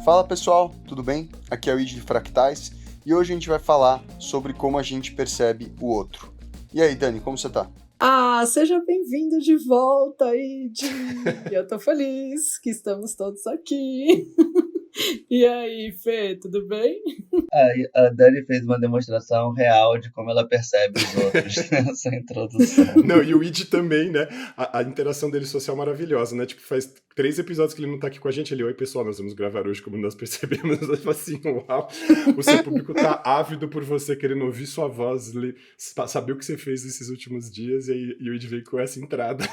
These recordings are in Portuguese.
Fala pessoal, tudo bem? Aqui é o Id de Fractais e hoje a gente vai falar sobre como a gente percebe o outro. E aí, Dani, como você tá? Seja bem-vindo de volta, Id! Eu tô feliz que estamos todos aqui. E aí, Fê, tudo bem? A Dani fez uma demonstração real de como ela percebe os outros nessa introdução. Não, e o Id também, né? A interação dele social maravilhosa, né? Tipo, faz 3 episódios que ele não tá aqui com a gente. Ele, oi pessoal, nós vamos gravar hoje como nós percebemos. Eu falo assim, uau, o seu público tá ávido por você, querendo ouvir sua voz, saber o que você fez nesses últimos dias, e o Id veio com essa entrada.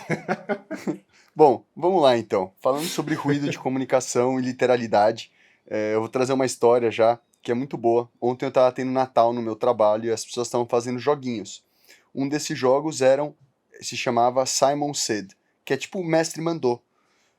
Bom, vamos lá então. Falando sobre ruído de comunicação e literalidade, eu vou trazer uma história já que é muito boa. Ontem eu estava tendo Natal no meu trabalho e as pessoas estavam fazendo joguinhos. Um desses jogos se chamava Simon Said, que é tipo o mestre mandou.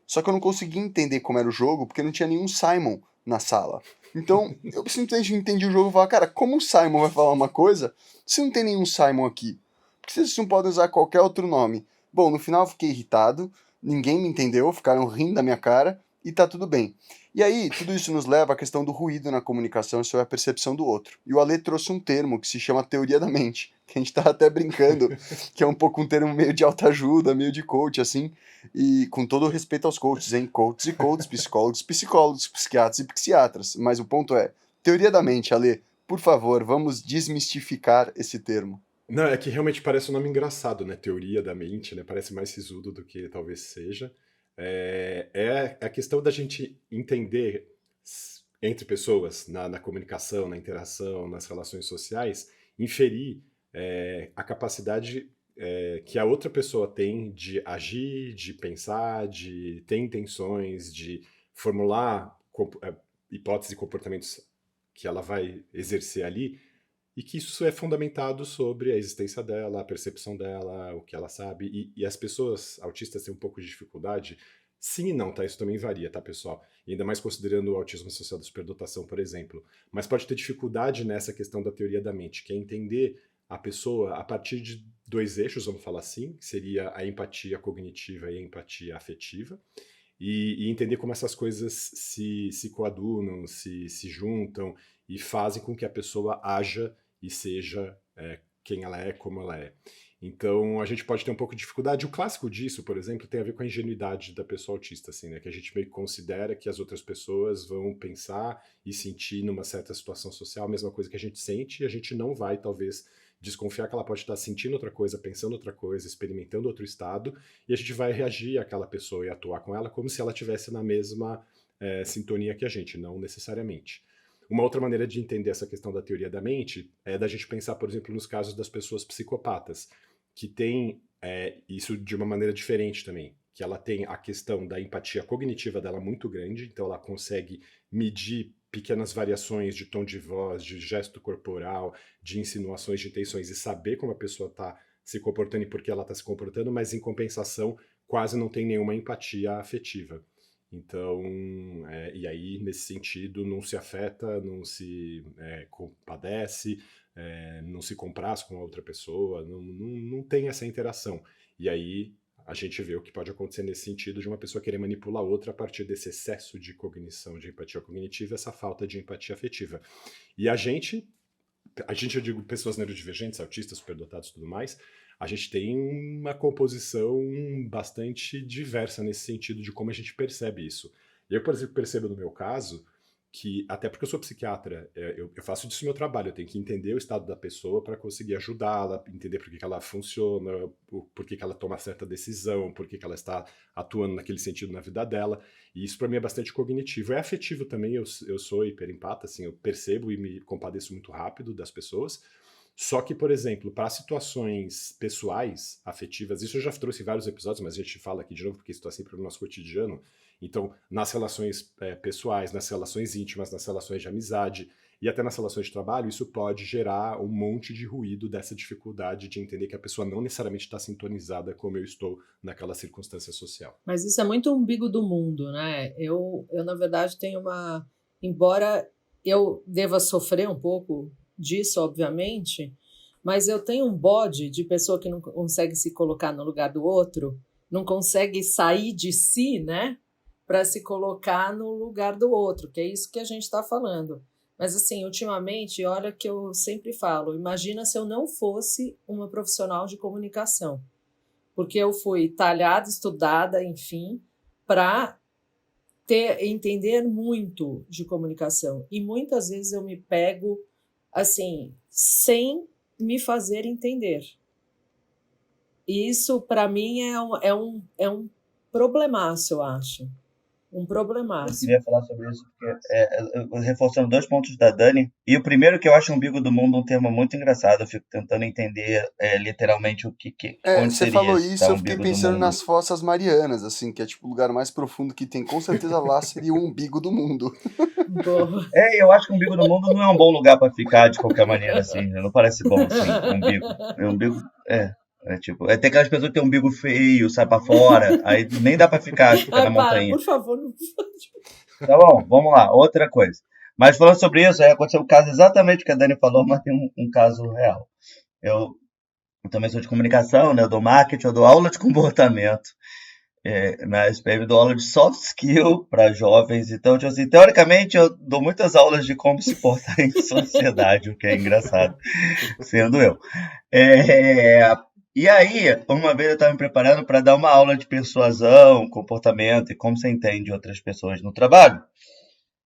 Só que eu não conseguia entender como era o jogo porque não tinha nenhum Simon na sala. Então eu simplesmente entendi o jogo e falava, cara, como o Simon vai falar uma coisa se não tem nenhum Simon aqui? Por que vocês não podem usar qualquer outro nome? Bom, no final eu fiquei irritado, ninguém me entendeu, ficaram rindo da minha cara e tá tudo bem. E aí, tudo isso nos leva à questão do ruído na comunicação e sobre a percepção do outro. E o Ale trouxe um termo que se chama teoria da mente, que a gente tá até brincando, que é um pouco um termo meio de autoajuda, meio de coach, assim, e com todo o respeito aos coaches, hein? Coaches e coaches, psicólogos, psiquiatras e psiquiatras. Mas o ponto é, teoria da mente, Ale, por favor, vamos desmistificar esse termo. Não, é que realmente parece um nome engraçado, né? Teoria da mente, né? Parece mais sisudo do que talvez seja. É a questão da gente entender entre pessoas, na comunicação, na interação, nas relações sociais, inferir a capacidade que a outra pessoa tem de agir, de pensar, de ter intenções, de formular hipóteses e comportamentos que ela vai exercer ali, e que isso é fundamentado sobre a existência dela, a percepção dela, o que ela sabe. E as pessoas autistas têm um pouco de dificuldade. Sim e não, tá? Isso também varia, tá, pessoal? E ainda mais considerando o autismo associado à superdotação, por exemplo. Mas pode ter dificuldade nessa questão da teoria da mente, que é entender a pessoa a partir de 2 eixos, vamos falar assim, que seria a empatia cognitiva e a empatia afetiva. E entender como essas coisas se coadunam, se juntam e fazem com que a pessoa haja e seja quem ela é, como ela é. Então a gente pode ter um pouco de dificuldade. O clássico disso, por exemplo, tem a ver com a ingenuidade da pessoa autista, assim, né? Que a gente meio que considera que as outras pessoas vão pensar e sentir numa certa situação social a mesma coisa que a gente sente, e a gente não vai, talvez, desconfiar que ela pode estar sentindo outra coisa, pensando outra coisa, experimentando outro estado, e a gente vai reagir àquela pessoa e atuar com ela como se ela estivesse na mesma sintonia que a gente, não necessariamente. Uma outra maneira de entender essa questão da teoria da mente é da gente pensar, por exemplo, nos casos das pessoas psicopatas, que tem isso de uma maneira diferente também, que ela tem a questão da empatia cognitiva dela muito grande, então ela consegue medir pequenas variações de tom de voz, de gesto corporal, de insinuações de intenções e saber como a pessoa está se comportando e por que ela está se comportando, mas em compensação quase não tem nenhuma empatia afetiva. Então, e aí, nesse sentido, não se afeta, não se compadece, não se compraz com a outra pessoa, não tem essa interação. E aí a gente vê o que pode acontecer nesse sentido de uma pessoa querer manipular a outra a partir desse excesso de cognição, de empatia cognitiva, essa falta de empatia afetiva. E eu digo pessoas neurodivergentes, autistas, superdotados e tudo mais, a gente tem uma composição bastante diversa nesse sentido de como a gente percebe isso. Eu, por exemplo, percebo no meu caso que, até porque eu sou psiquiatra, eu faço disso meu trabalho, eu tenho que entender o estado da pessoa para conseguir ajudá-la, entender por que ela funciona, por que ela toma certa decisão, por que ela está atuando naquele sentido na vida dela, e isso para mim é bastante cognitivo. É afetivo também, eu sou hiperempata, assim, eu percebo e me compadeço muito rápido das pessoas. Só que, por exemplo, para situações pessoais, afetivas, isso eu já trouxe em vários episódios, mas a gente fala aqui de novo porque isso está sempre no nosso cotidiano. Então, nas relações pessoais, nas relações íntimas, nas relações de amizade e até nas relações de trabalho, isso pode gerar um monte de ruído dessa dificuldade de entender que a pessoa não necessariamente está sintonizada como eu estou naquela circunstância social. Mas isso é muito umbigo do mundo, né? Na verdade, tenho uma... Embora eu deva sofrer um pouco disso, obviamente, mas eu tenho um bode de pessoa que não consegue se colocar no lugar do outro, não consegue sair de si, né? para se colocar no lugar do outro, que é isso que a gente está falando. Mas, assim, ultimamente, olha que eu sempre falo, imagina se eu não fosse uma profissional de comunicação, porque eu fui talhada, estudada, enfim, para entender muito de comunicação. E muitas vezes eu me pego, assim, sem me fazer entender. E isso, para mim, é um problemaço, eu acho. Um Eu problemaço. queria falar sobre isso, porque reforçando 2 pontos da Dani. E o primeiro, que eu acho umbigo do mundo um termo muito engraçado. Eu fico tentando entender literalmente onde Você seria falou esse isso, tal eu fiquei umbigo do pensando mundo. nas Fossas Marianas, assim, que é tipo o lugar mais profundo que tem. Com certeza lá seria o umbigo do mundo. Boa. Eu acho que o umbigo do mundo não é um bom lugar para ficar de qualquer maneira, assim. Não parece bom, assim, umbigo. Umbigo, tipo, tem aquelas pessoas que têm um umbigo feio, sai pra fora, aí nem dá pra ficar, fica na Ai, para, montanha. por favor. Não... Tá bom, vamos lá, outra coisa. Mas falando sobre isso, aí aconteceu um caso exatamente que a Dani falou, mas tem um caso real. Eu, eu também sou de comunicação, né? Eu dou marketing, eu dou aula de comportamento. Na SPM eu dou aula de soft skill para jovens. Então, tipo assim, teoricamente, eu dou muitas aulas de como se portar em sociedade, o que é engraçado, sendo eu. E aí, uma vez eu estava me preparando para dar uma aula de persuasão, comportamento e como você entende outras pessoas no trabalho.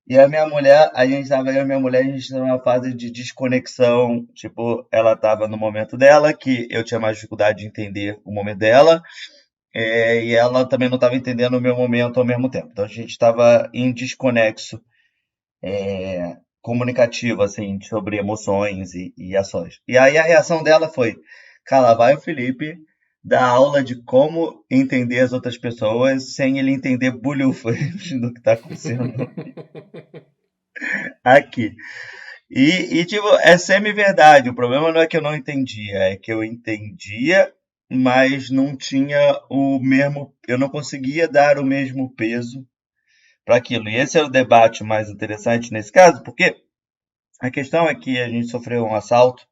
E a minha mulher, a gente estava, eu e a minha mulher, a gente estava numa fase de desconexão. Tipo, ela estava no momento dela, que eu tinha mais dificuldade de entender o momento dela, e ela também não estava entendendo o meu momento ao mesmo tempo. Então a gente estava em desconexo comunicativo, assim, sobre emoções e ações. E aí a reação dela foi: cara, vai o Felipe dar aula de como entender as outras pessoas sem ele entender bulhufas do que está acontecendo aqui. Tipo, é semi-verdade. O problema não é que eu não entendia, é que eu entendia, mas não tinha o mesmo. Eu não conseguia dar o mesmo peso para aquilo. E esse é o debate mais interessante nesse caso, porque a questão é que a gente sofreu um assalto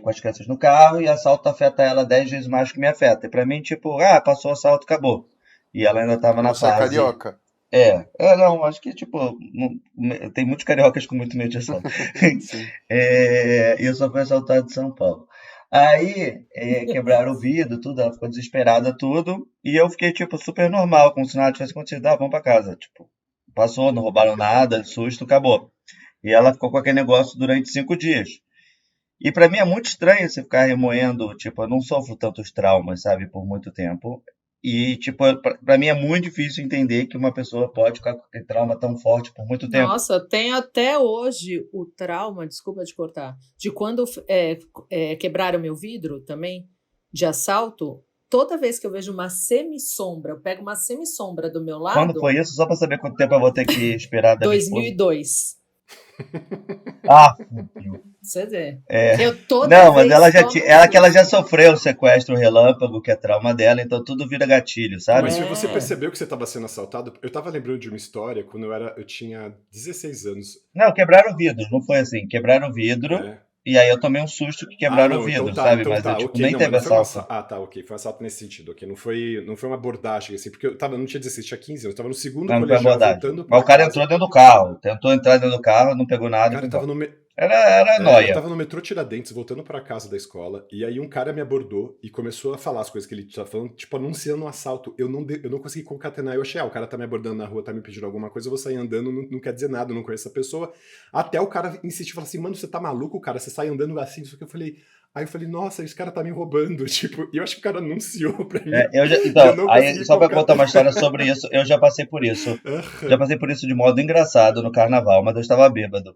com as crianças no carro, e assalto afeta ela 10 vezes mais que me afeta. E para mim, tipo, passou o assalto, acabou. E ela ainda estava Porque na você é fase. carioca. Não, acho que, tipo, tem muitos cariocas com muito medo de assalto. Sim. E eu só fui assaltado em São Paulo. Aí, quebraram o vidro, tudo, ela ficou desesperada, tudo, e eu fiquei, tipo, super normal, como se nada tivesse acontecido. Vamos pra casa. Tipo, passou, não roubaram nada, susto, acabou. E ela ficou com aquele negócio durante 5 dias. E pra mim é muito estranho você ficar remoendo, tipo, eu não sofro tantos traumas, sabe, por muito tempo. E, tipo, pra mim é muito difícil entender que uma pessoa pode ficar com aquele trauma tão forte por muito tempo. Nossa, tem até hoje o trauma, desculpa te cortar, de quando quebraram meu vidro também, de assalto. Toda vez que eu vejo uma semissombra, eu pego uma semissombra do meu Quando lado, foi isso? Só pra saber quanto tempo eu vou ter que esperar da minha esposa. 2002. Fudeu. Você vê. É. Eu toda Não, mas vez ela já tomo um que ela já susto. sofreu o sequestro relâmpago, que é trauma dela, então tudo vira gatilho, sabe? Mas se você É. percebeu que você estava sendo assaltado, eu estava lembrando de uma história quando eu tinha 16 anos. Não, quebraram o vidro, não foi assim. Quebraram o vidro, É. e aí eu tomei um susto que quebraram o Não, vidro, sabe? Mas eu, tipo, ok. nem Não, mas teve não foi um assalto. assalto. Tá, ok. Foi um assalto nesse sentido, ok. Não foi uma abordagem, assim, porque não tinha 16, tinha 15 anos. Eu tava no segundo Não foi colegial, abordagem. voltando Mas pra o cara entrou casa. dentro do carro, tentou entrar dentro do carro, não pegou nada e Cara, foi eu tava embora. no, Era eu nóia. tava no metrô Tiradentes, voltando pra casa da escola, e aí um cara me abordou e começou a falar as coisas que ele tava falando, tipo, anunciando um assalto. Eu não consegui concatenar, eu achei, o cara tá me abordando na rua, tá me pedindo alguma coisa, eu vou sair andando, não quer dizer nada, eu não conheço essa pessoa. Até o cara insistiu, falou assim, mano, você tá maluco, cara? Você sai andando assim, isso que eu falei. Aí eu falei, nossa, esse cara tá me roubando, tipo, e eu acho que o cara anunciou pra mim, e eu Então, não aí, consegui só pra contar uma história concatenar. sobre isso, eu já passei por isso. Já Aham. passei por isso de modo engraçado no carnaval, mas eu estava bêbado.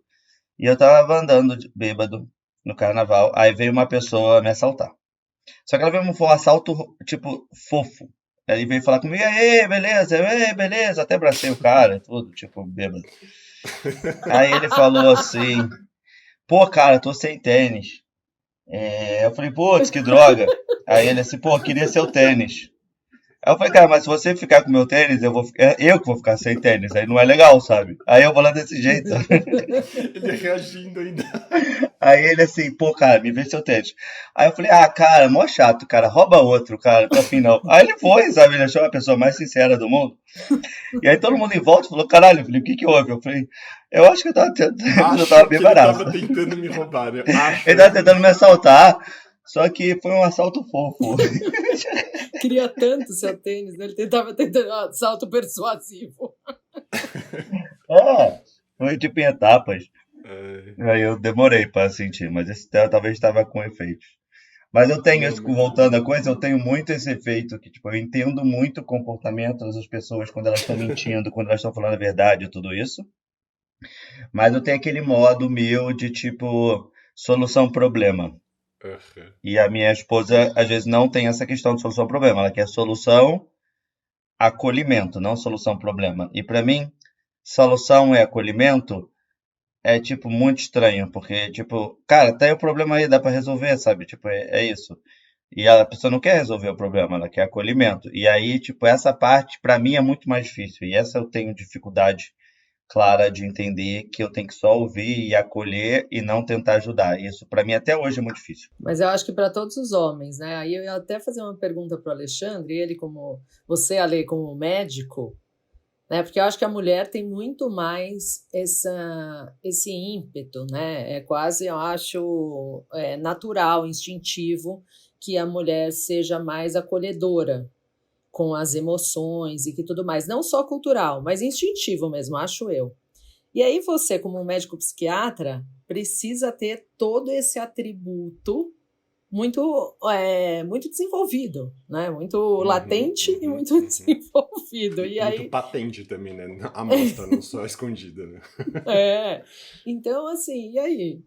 E eu tava andando bêbado no carnaval, aí veio uma pessoa me assaltar. Só que ela veio um assalto, tipo, fofo. Aí veio falar comigo, e aí, beleza, até abracei o cara, tudo, tipo, bêbado. Aí ele falou assim, pô, cara, tô sem tênis. Eu falei, putz, que droga. Aí ele assim, pô, queria seu tênis. Aí eu falei, cara, mas se você ficar com meu tênis, eu que vou ficar sem tênis, aí não é legal, sabe? Aí eu vou lá desse jeito. Ele reagindo ainda. Aí ele assim, pô, cara, me vê seu tênis. Aí eu falei, ah, cara, mó chato, cara, rouba outro, cara, não tô afim não. Aí ele foi, sabe? Ele achou a pessoa mais sincera do mundo. E aí todo mundo em volta falou, caralho, Felipe, o que que houve? Eu falei, eu acho que eu tava tentando, eu tava Acho bem que ele barato. tava tentando me roubar, né? Acho. Ele tava tentando me assaltar, só que foi um assalto fofo. Queria tanto seu tênis, né? Ele tentando salto persuasivo. É, foi tipo em etapas. É, Aí eu demorei pra sentir, mas esse talvez estava com efeito. Mas eu tenho, não, muito bom. voltando à coisa, eu tenho muito esse efeito que, tipo, eu entendo muito o comportamento das pessoas quando elas estão mentindo, quando elas estão falando a verdade e tudo isso. Mas eu tenho aquele modo meu de, tipo, solução-problema. Aham. E a minha esposa, às vezes, não tem essa questão de solução-problema. Ela quer solução-acolhimento, não solução-problema. E para mim, solução e acolhimento é, tipo, muito estranho. Porque, tipo, cara, tem o problema aí, dá pra resolver, sabe? Tipo, é isso. E a pessoa não quer resolver o problema, ela quer acolhimento. E aí, tipo, essa parte pra mim é muito mais difícil. E essa eu tenho dificuldade clara de entender que eu tenho que só ouvir e acolher e não tentar ajudar. Isso pra mim até hoje é muito difícil. Mas eu acho que para todos os homens, né? Aí eu ia até fazer uma pergunta para o Alexandre, ele como você, Ale, como médico, né? Porque eu acho que a mulher tem muito mais esse ímpeto, né? É quase, eu acho, natural, instintivo que a mulher seja mais acolhedora com as emoções e que tudo mais, não só cultural, mas instintivo mesmo, acho eu. E aí você, como um médico psiquiatra, precisa ter todo esse atributo muito desenvolvido, né? Muito Uhum, latente e uhum, muito uhum. desenvolvido. E E muito aí, patente também, né? A mostra, não só escondida, né? é. Então, assim, e aí?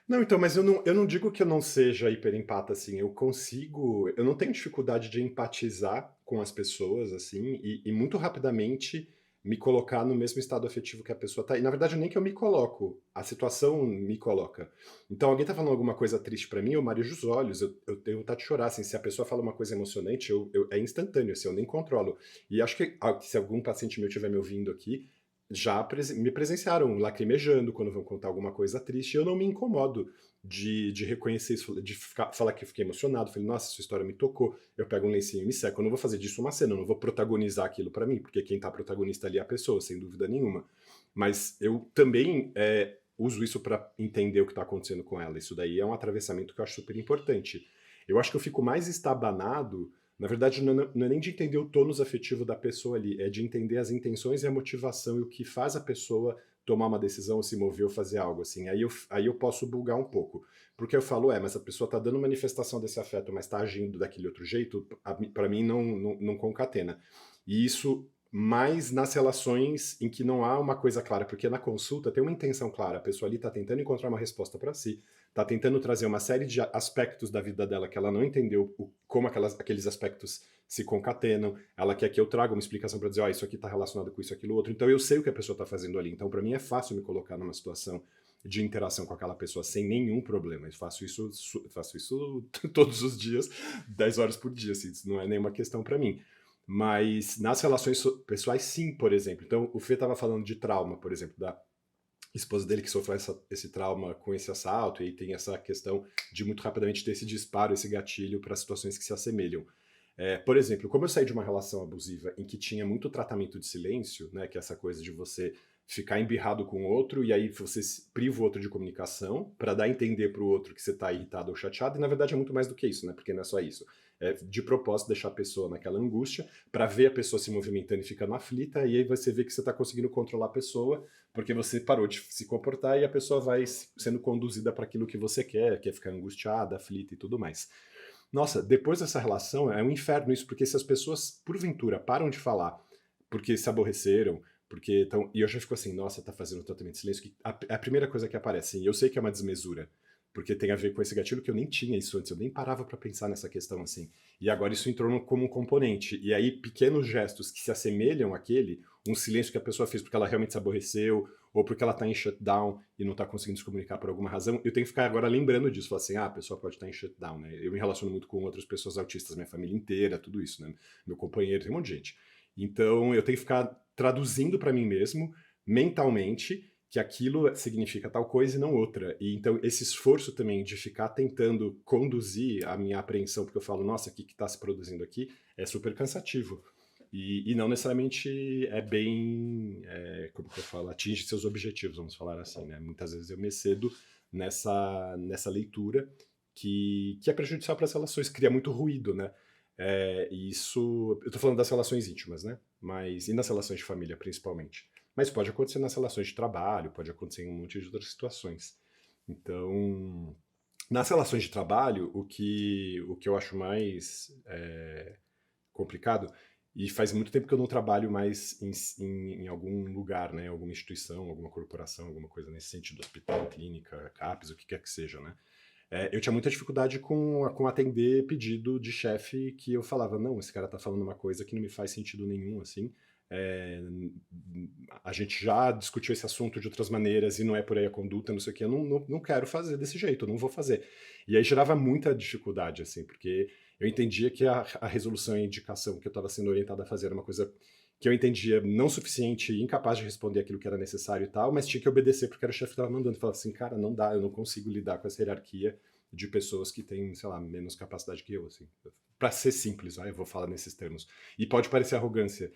Não, então, mas eu não digo que eu não seja hiperempata, assim, eu consigo, eu não tenho dificuldade de empatizar com as pessoas, assim, e muito rapidamente me colocar no mesmo estado afetivo que a pessoa tá. E na verdade nem que eu me coloco, a situação me coloca. Então alguém tá falando alguma coisa triste pra mim, eu marejo os olhos, eu tenho vontade de chorar, assim, se a pessoa fala uma coisa emocionante, é instantâneo, assim, eu nem controlo. E acho que se algum paciente meu estiver me ouvindo aqui, já me presenciaram lacrimejando quando vão contar alguma coisa triste, e eu não me incomodo de reconhecer isso, de falar que eu fiquei emocionado, falei, nossa, sua história me tocou, eu pego um lencinho e me seco, eu não vou fazer disso uma cena, eu não vou protagonizar aquilo pra mim, porque quem tá protagonista ali é a pessoa, sem dúvida nenhuma. Mas eu também uso isso pra entender o que tá acontecendo com ela, isso daí é um atravessamento que eu acho super importante. Eu acho que eu fico mais estabanado, na verdade, não é nem de entender o tônus afetivo da pessoa ali, é de entender as intenções e a motivação e o que faz a pessoa tomar uma decisão, ou se mover ou fazer algo assim. Aí eu posso bugar um pouco. Porque eu falo, mas a pessoa tá dando manifestação desse afeto, mas tá agindo daquele outro jeito, para mim não concatena. E isso mais nas relações em que não há uma coisa clara, porque na consulta tem uma intenção clara, a pessoa ali tá tentando encontrar uma resposta para si, tá tentando trazer uma série de aspectos da vida dela que ela não entendeu como aqueles aspectos se concatenam, ela quer que eu traga uma explicação para dizer, isso aqui está relacionado com isso, aquilo, outro, então eu sei o que a pessoa está fazendo ali, então para mim é fácil me colocar numa situação de interação com aquela pessoa sem nenhum problema, eu faço isso todos os dias, 10 horas por dia, assim, isso não é nenhuma questão para mim. Mas nas relações pessoais, sim, por exemplo. Então, o Fê estava falando de trauma, por exemplo, da esposa dele que sofreu esse trauma com esse assalto, e aí tem essa questão de muito rapidamente ter esse disparo, esse gatilho para situações que se assemelham. Por exemplo, como eu saí de uma relação abusiva em que tinha muito tratamento de silêncio, né, que é essa coisa de você ficar embirrado com o outro e aí você priva o outro de comunicação para dar a entender para o outro que você está irritado ou chateado, e na verdade é muito mais do que isso, né, porque não é só isso. É de propósito deixar a pessoa naquela angústia para ver a pessoa se movimentando e ficando aflita, e aí você vê que você está conseguindo controlar a pessoa porque você parou de se comportar e a pessoa vai sendo conduzida para aquilo que você quer ficar angustiada, aflita e tudo mais. Nossa, depois dessa relação é um inferno isso, porque se as pessoas, porventura, param de falar porque se aborreceram, porque estão. E eu já fico assim, nossa, tá fazendo tratamento de silêncio, que a primeira coisa que aparece, e eu sei que é uma desmesura porque tem a ver com esse gatilho que eu nem tinha isso antes, eu nem parava para pensar nessa questão assim. E agora isso entrou como um componente. E aí, pequenos gestos que se assemelham àquele, um silêncio que a pessoa fez porque ela realmente se aborreceu, ou porque ela está em shutdown e não está conseguindo se comunicar por alguma razão, eu tenho que ficar agora lembrando disso. Falar assim, a pessoa pode estar em shutdown, né? Eu me relaciono muito com outras pessoas autistas, minha família inteira, tudo isso, né? Meu companheiro, tem um monte de gente. Então, eu tenho que ficar traduzindo para mim mesmo, mentalmente, que aquilo significa tal coisa e não outra. E então esse esforço também de ficar tentando conduzir a minha apreensão, porque eu falo, nossa, o que está se produzindo aqui, é super cansativo. E não necessariamente é bem, como que eu falo, atinge seus objetivos, vamos falar assim, né? Muitas vezes eu me excedo nessa leitura que é prejudicial para as relações, cria muito ruído, né? E isso, eu tô falando das relações íntimas, né? Mas, e nas relações de família, principalmente. Mas pode acontecer nas relações de trabalho, pode acontecer em um monte de outras situações. Então, nas relações de trabalho, o que eu acho mais complicado, e faz muito tempo que eu não trabalho mais em algum lugar, né? Alguma instituição, alguma corporação, alguma coisa nesse sentido, hospital, clínica, CAPES, o que quer que seja, né? Eu tinha muita dificuldade com atender pedido de chefe que eu falava, não, esse cara tá falando uma coisa que não me faz sentido nenhum, assim. É, a gente já discutiu esse assunto de outras maneiras e não é por aí a conduta, não sei o que, eu não quero fazer desse jeito, eu não vou fazer. E aí gerava muita dificuldade, assim, porque eu entendia que a resolução e a indicação que eu estava sendo orientado a fazer era uma coisa que eu entendia não suficiente e incapaz de responder aquilo que era necessário e tal, mas tinha que obedecer porque era o chefe que estava mandando. Falava assim, cara, não dá, eu não consigo lidar com essa hierarquia de pessoas que têm, sei lá, menos capacidade que eu, assim. Para ser simples, eu vou falar nesses termos. E pode parecer arrogância,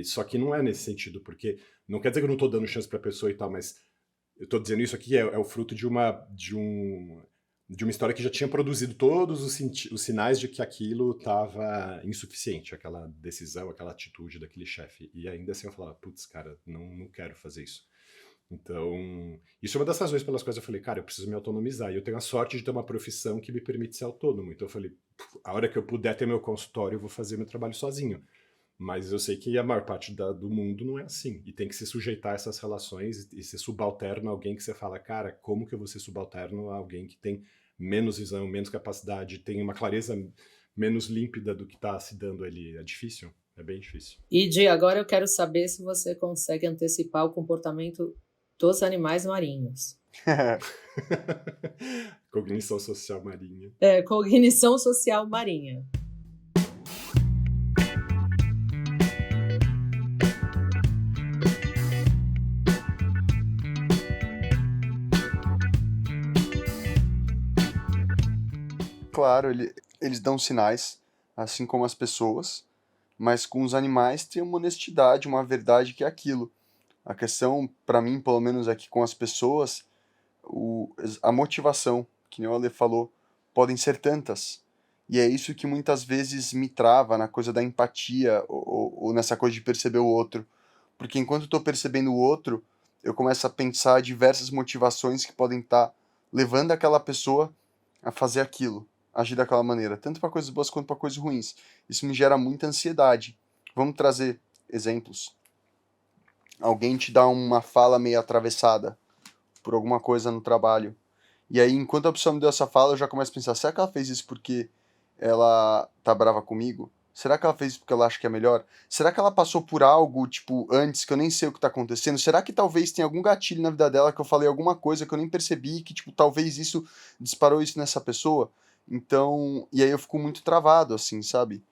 só que não é nesse sentido, porque não quer dizer que eu não estou dando chance para a pessoa e tal, mas eu estou dizendo isso aqui é o fruto de uma história que já tinha produzido todos os sinais de que aquilo estava insuficiente, aquela decisão, aquela atitude daquele chefe. E ainda assim eu falava, putz, cara, não quero fazer isso. Então, isso é uma das razões pelas quais eu falei, cara, eu preciso me autonomizar. E eu tenho a sorte de ter uma profissão que me permite ser autônomo. Então eu falei, a hora que eu puder ter meu consultório, eu vou fazer meu trabalho sozinho. Mas eu sei que a maior parte do mundo não é assim. E tem que se sujeitar a essas relações e ser subalterno a alguém que você fala, cara, como que eu vou ser subalterno a alguém que tem menos visão, menos capacidade, tem uma clareza menos límpida do que está se dando ali? É difícil, é bem difícil. E Di, agora eu quero saber se você consegue antecipar o comportamento dos animais marinhos. Cognição social marinha. Cognição social marinha. Claro, eles dão sinais, assim como as pessoas, mas com os animais tem uma honestidade, uma verdade que é aquilo. A questão, para mim, pelo menos aqui com as pessoas, a motivação, que nem o Ale falou, podem ser tantas. E é isso que muitas vezes me trava na coisa da empatia ou nessa coisa de perceber o outro. Porque enquanto eu estou percebendo o outro, eu começo a pensar diversas motivações que podem estar levando aquela pessoa a fazer aquilo, agir daquela maneira, tanto para coisas boas quanto para coisas ruins. Isso me gera muita ansiedade. Vamos trazer exemplos. Alguém te dá uma fala meio atravessada por alguma coisa no trabalho. E aí, enquanto a pessoa me deu essa fala, eu já começo a pensar, será que ela fez isso porque ela tá brava comigo? Será que ela fez isso porque ela acha que é melhor? Será que ela passou por algo, tipo, antes, que eu nem sei o que tá acontecendo? Será que talvez tenha algum gatilho na vida dela que eu falei alguma coisa que eu nem percebi, que, tipo, talvez isso disparou isso nessa pessoa? Então, e aí eu fico muito travado, assim, sabe?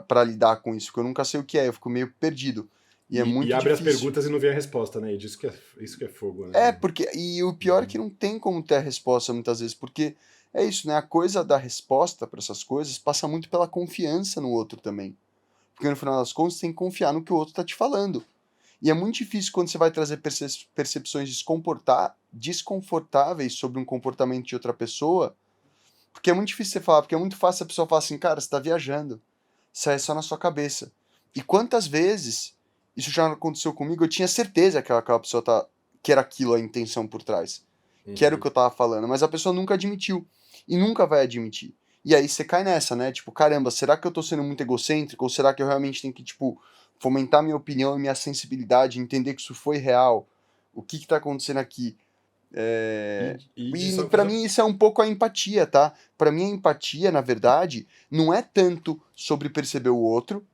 Pra lidar com isso, porque eu nunca sei o que é, eu fico meio perdido. E é E muito abre as difícil. perguntas e não vê a resposta, né? E isso que é fogo, né? Porque. E o pior é que não tem como ter a resposta muitas vezes, porque é isso, né? A coisa da resposta para essas coisas passa muito pela confiança no outro também. Porque no final das contas, você tem que confiar no que o outro tá te falando. E é muito difícil quando você vai trazer percepções desconfortáveis sobre um comportamento de outra pessoa, porque é muito difícil você falar, porque é muito fácil a pessoa falar assim, cara, você tá viajando. Isso aí é só na sua cabeça. E quantas vezes isso já aconteceu comigo, eu tinha certeza que aquela pessoa que era aquilo a intenção por trás. Que era o que eu tava falando, mas a pessoa nunca admitiu. E nunca vai admitir. E aí você cai nessa, né? Tipo, caramba, será que eu tô sendo muito egocêntrico? Ou será que eu realmente tenho que, tipo, fomentar minha opinião e minha sensibilidade, entender que isso foi real? O que tá acontecendo aqui? E Só para fazer. mim isso é um pouco a empatia, tá? Para mim a empatia, na verdade, não é tanto sobre perceber o outro,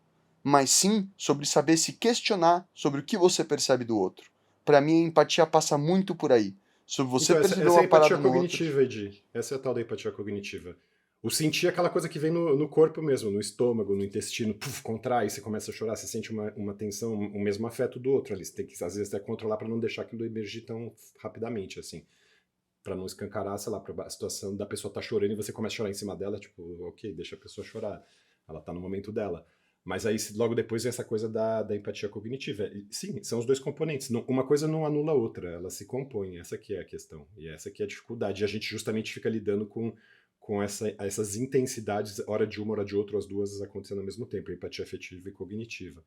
mas sim sobre saber se questionar sobre o que você percebe do outro. Para mim a empatia passa muito por aí, sobre você Então, perceber essa é a uma empatia parada no outro. cognitiva, Edi. Essa é a tal da empatia cognitiva. O sentir é aquela coisa que vem no corpo mesmo, no estômago, no intestino, puf, contrai, você começa a chorar, você sente uma tensão, o mesmo afeto do outro ali. Você tem que, às vezes, até controlar para não deixar aquilo emergir tão rapidamente, assim. Para não escancarar, sei lá, a situação da pessoa tá chorando e você começa a chorar em cima dela, tipo, ok, deixa a pessoa chorar. Ela tá no momento dela. Mas aí, logo depois, vem essa coisa da empatia cognitiva. E, sim, são os dois componentes. Uma coisa não anula a outra, elas se compõem. Essa que é a questão. E essa que é a dificuldade. E a gente justamente fica lidando com essas intensidades, hora de uma, hora de outra, as duas acontecendo ao mesmo tempo, empatia afetiva e cognitiva.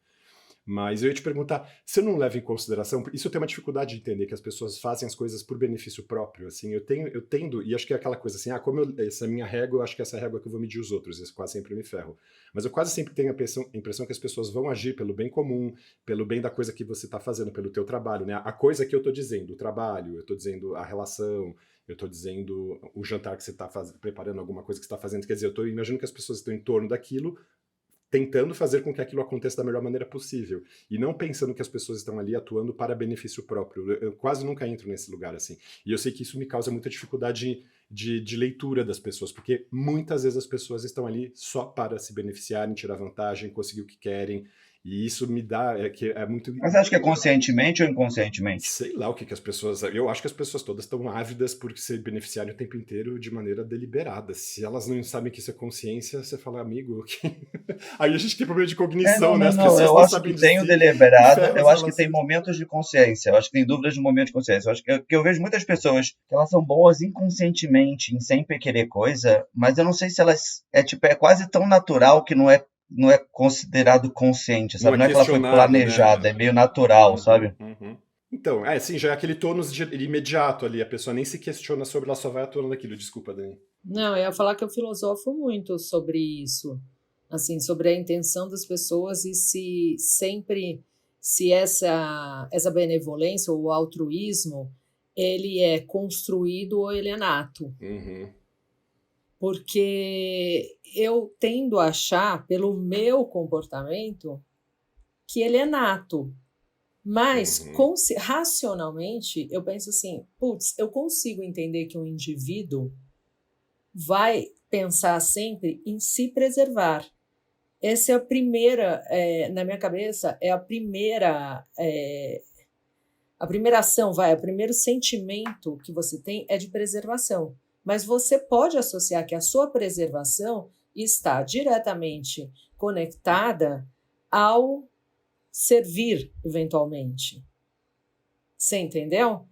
Mas eu ia te perguntar, você não leva em consideração, isso eu tenho uma dificuldade de entender, que as pessoas fazem as coisas por benefício próprio, assim, eu tendo, e acho que é aquela coisa assim, essa é a minha régua, eu acho que essa é a régua que eu vou medir os outros, isso quase sempre me ferro. Mas eu quase sempre tenho a impressão que as pessoas vão agir pelo bem comum, pelo bem da coisa que você está fazendo, pelo teu trabalho, né? A coisa que eu estou dizendo, o trabalho, eu estou dizendo a relação, eu estou dizendo o jantar que você está preparando, alguma coisa que você está fazendo, quer dizer, eu imagino que as pessoas estão em torno daquilo, tentando fazer com que aquilo aconteça da melhor maneira possível. E não pensando que as pessoas estão ali atuando para benefício próprio. Eu quase nunca entro nesse lugar assim. E eu sei que isso me causa muita dificuldade de leitura das pessoas, porque muitas vezes as pessoas estão ali só para se beneficiarem, tirar vantagem, conseguir o que querem. E isso me dá, que é muito. Mas acho que é conscientemente ou inconscientemente? Sei lá o que as pessoas. Eu acho que as pessoas todas estão ávidas por se beneficiarem o tempo inteiro de maneira deliberada. Se elas não sabem que isso é consciência, você fala, amigo. Aí a gente tem problema de cognição, né? As Não. pessoas Eu não acho que sabem de tem o si, que deliberado, eu ferros acho que elas tem são. momentos de consciência, eu acho que tem dúvidas de momento de consciência. Eu acho que eu vejo muitas pessoas que elas são boas inconscientemente, em sempre querer coisa, mas eu não sei se elas. É quase tão natural que não é considerado consciente, Não sabe? é Não é que ela foi questionado, planejada, né? é meio natural, Uhum, sabe? uhum. Então, sim, já é aquele tônus imediato ali. A pessoa nem se questiona sobre, ela só vai atuando naquilo. Desculpa, Dani. Não, eu ia falar que eu filosofo muito sobre isso, assim, sobre a intenção das pessoas e se sempre, se essa benevolência ou o altruísmo, ele é construído ou ele é nato. Uhum, Porque eu tendo a achar, pelo meu comportamento, que ele é nato. Mas, uhum, racionalmente, eu penso assim, putz, eu consigo entender que um indivíduo vai pensar sempre em se preservar. Essa é a primeira, na minha cabeça, a primeira ação, o primeiro sentimento que você tem é de preservação. Mas você pode associar que a sua preservação está diretamente conectada ao servir, eventualmente. Você entendeu?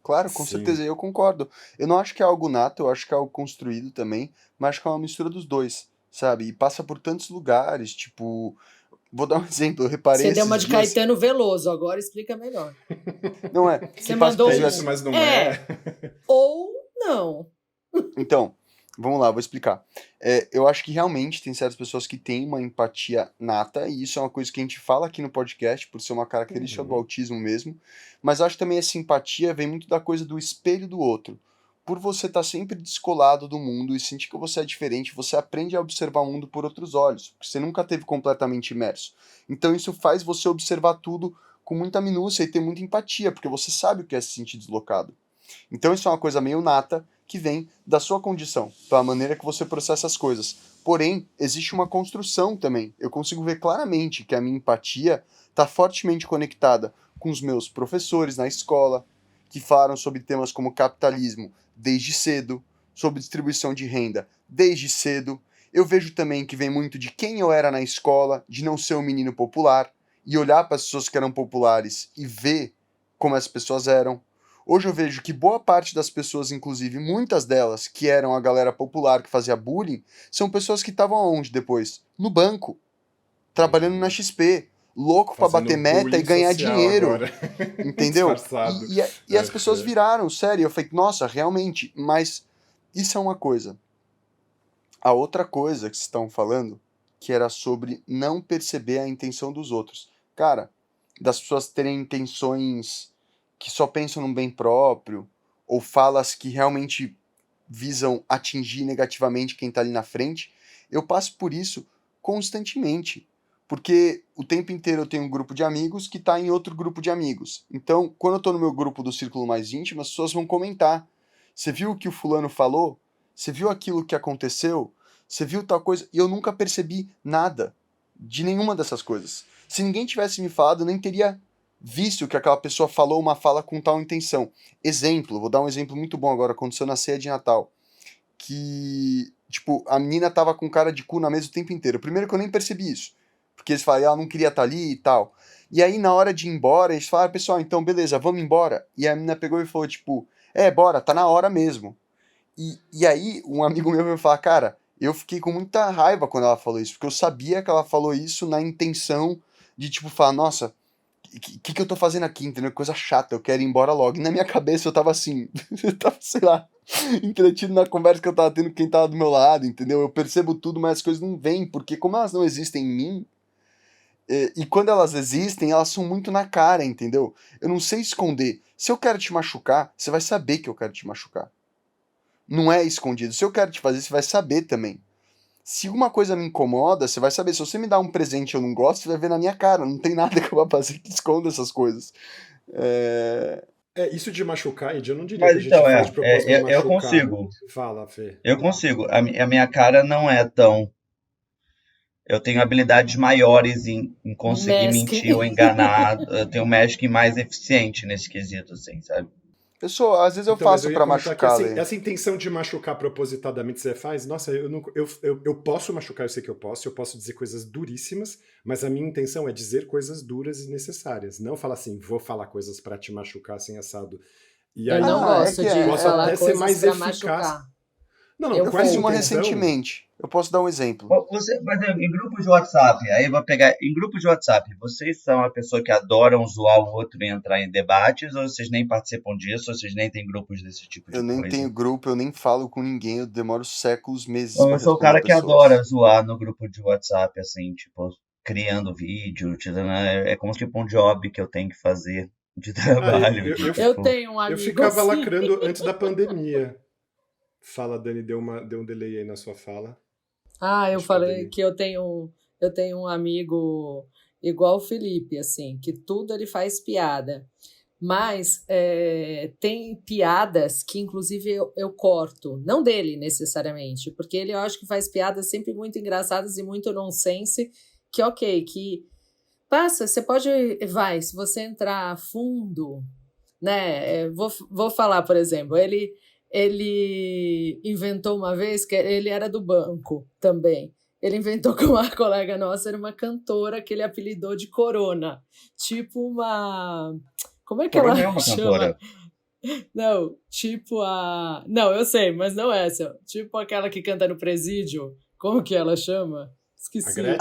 Claro, com sim. certeza, eu concordo. Eu não acho que é algo nato, eu acho que é algo construído também, mas acho que é uma mistura dos dois, sabe? E passa por tantos lugares, tipo, vou dar um exemplo, eu reparei Você deu uma esses de dias, Caetano Veloso, agora explica melhor. não é, Você que passa mandou É por isso, um diversos. mas não é. ou não. Então, vamos lá, vou explicar. Eu acho que realmente tem certas pessoas que têm uma empatia nata, e isso é uma coisa que a gente fala aqui no podcast, por ser uma característica do Uhum. autismo mesmo, mas eu acho que também essa empatia vem muito da coisa do espelho do outro. Por você estar sempre descolado do mundo e sentir que você é diferente, você aprende a observar o mundo por outros olhos, porque você nunca teve completamente imerso. Então isso faz você observar tudo com muita minúcia e ter muita empatia, porque você sabe o que é se sentir deslocado. Então isso é uma coisa meio nata que vem da sua condição, da maneira que você processa as coisas. Porém, existe uma construção também. Eu consigo ver claramente que a minha empatia está fortemente conectada com os meus professores na escola, que falaram sobre temas como capitalismo desde cedo, sobre distribuição de renda desde cedo. Eu vejo também que vem muito de quem eu era na escola, de não ser um menino popular, e olhar para as pessoas que eram populares e ver como as pessoas eram. Hoje eu vejo que boa parte das pessoas, inclusive muitas delas, que eram a galera popular que fazia bullying, são pessoas que estavam aonde depois? No banco, trabalhando na Uhum. XP, louco para Fazendo bater meta e bullying ganhar social dinheiro, agora. entendeu? Disfarçado. E as pessoas Uhum. viraram, sério. Eu falei, nossa, realmente, mas isso é uma coisa. A outra coisa que vocês estão falando, que era sobre não perceber a intenção dos outros. Cara, das pessoas terem intenções que só pensam no bem próprio, ou falas que realmente visam atingir negativamente quem está ali na frente, eu passo por isso constantemente. Porque o tempo inteiro eu tenho um grupo de amigos que está em outro grupo de amigos. Então, quando eu estou no meu grupo do círculo mais íntimo, as pessoas vão comentar. Você viu o que o fulano falou? Você viu aquilo que aconteceu? Você viu tal coisa? E eu nunca percebi nada de nenhuma dessas coisas. Se ninguém tivesse me falado, eu nem teria visto que aquela pessoa falou uma fala com tal intenção. Exemplo, vou dar um exemplo muito bom agora, aconteceu na ceia de Natal. Que, tipo, a menina tava com cara de cu na mesa o tempo inteiro. Primeiro que eu nem percebi isso. Porque eles falaram, ela não queria estar ali e tal. E aí, na hora de ir embora, eles falaram, pessoal, então, beleza, vamos embora. E a menina pegou e falou, tipo, bora, tá na hora mesmo. E aí, um amigo meu veio falar, cara, eu fiquei com muita raiva quando ela falou isso, porque eu sabia que ela falou isso na intenção de, tipo, falar, nossa, o que eu tô fazendo aqui, entendeu? Coisa chata, eu quero ir embora logo. E na minha cabeça eu tava assim, eu tava, sei lá, entretido na conversa que eu tava tendo com quem tava do meu lado, entendeu? Eu percebo tudo, mas as coisas não vêm, porque como elas não existem em mim, e quando elas existem, elas são muito na cara, entendeu? Eu não sei esconder. Se eu quero te machucar, você vai saber que eu quero te machucar. Não é escondido. Se eu quero te fazer, você vai saber também. Se uma coisa me incomoda, você vai saber. Se você me dá um presente e eu não gosto, você vai ver na minha cara. Não tem nada que eu vá fazer que esconda essas coisas. Isso de machucar, Ed, eu não diria Mas que a gente então, faz de propósito pra eu machucar. consigo. Fala, Fê. Eu consigo. A minha cara não é tão. Eu tenho habilidades maiores em conseguir mentir ou Masking. enganar. Eu tenho um masking mais eficiente nesse quesito, assim, sabe? Às vezes eu Então, mas faço eu ia pra comentar que machucar, assim, Lê. essa intenção de machucar propositadamente você faz, nossa, eu posso machucar, eu sei que eu posso dizer coisas duríssimas, mas a minha intenção é dizer coisas duras e necessárias, não falar assim, vou falar coisas pra te machucar assim assado. E Eu não aí Ah, é gosto que de posso falar até ser coisas mais para eficaz. machucar. Não, não, Eu eu com essa fiz uma poupo. intenção. recentemente. Eu posso dar um exemplo. Mas em grupos de WhatsApp, aí eu vou pegar. Em grupos de WhatsApp, vocês são a pessoa que adoram zoar o outro e entrar em debates, ou vocês nem participam disso, ou vocês nem têm grupos desse tipo Eu de nem coisa? tenho grupo, eu nem falo com ninguém, eu demoro séculos, meses Ou pra eu sou o responder cara que adora pessoas. zoar no grupo de WhatsApp, assim, tipo, criando vídeo, é como tipo um job que eu tenho que fazer de Ah, trabalho, de Eu tipo. tenho um eu amigo ficava assim. lacrando antes da pandemia. Fala, Dani, deu um delay aí na sua fala. Ah, eu Acho que a falei Dani. que eu tenho um amigo igual o Felipe, assim, que tudo ele faz piada. Mas tem piadas que, inclusive, eu corto. Não dele, necessariamente, porque ele, eu acho que faz piadas sempre muito engraçadas e muito nonsense, que ok, que passa, você pode, vai, se você entrar a fundo, né? Vou falar, por exemplo, ele inventou uma vez que ele era do banco também. Ele inventou que uma colega nossa era uma cantora que ele apelidou de Corona. Tipo uma. Como é que ela Corona é uma chama? cantora. Não, tipo a. Não, eu sei, mas não essa. Tipo aquela que canta no presídio. Como que ela chama? A Esqueci. Gretchen?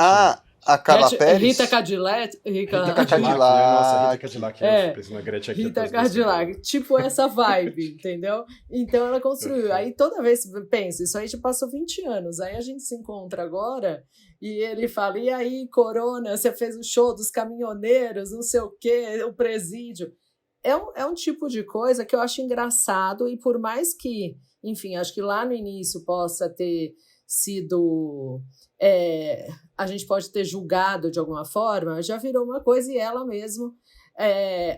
A Carla Rita Pérez? Cadillac. Rita Rita Cadillac, né? Nossa, Rita Cadillac. Cadillac. Eu É, pensei na Gretchen aqui Rita atrás de você. Cadillac, tipo essa vibe, entendeu? Então ela construiu. Aí toda vez, pensa, isso aí já passou 20 anos. Aí a gente se encontra agora e ele fala: e aí, Corona, você fez o show dos caminhoneiros, não sei o quê, o presídio. É um tipo de coisa que eu acho engraçado e por mais que, enfim, acho que lá no início possa ter sido. A gente pode ter julgado de alguma forma, já virou uma coisa e ela mesmo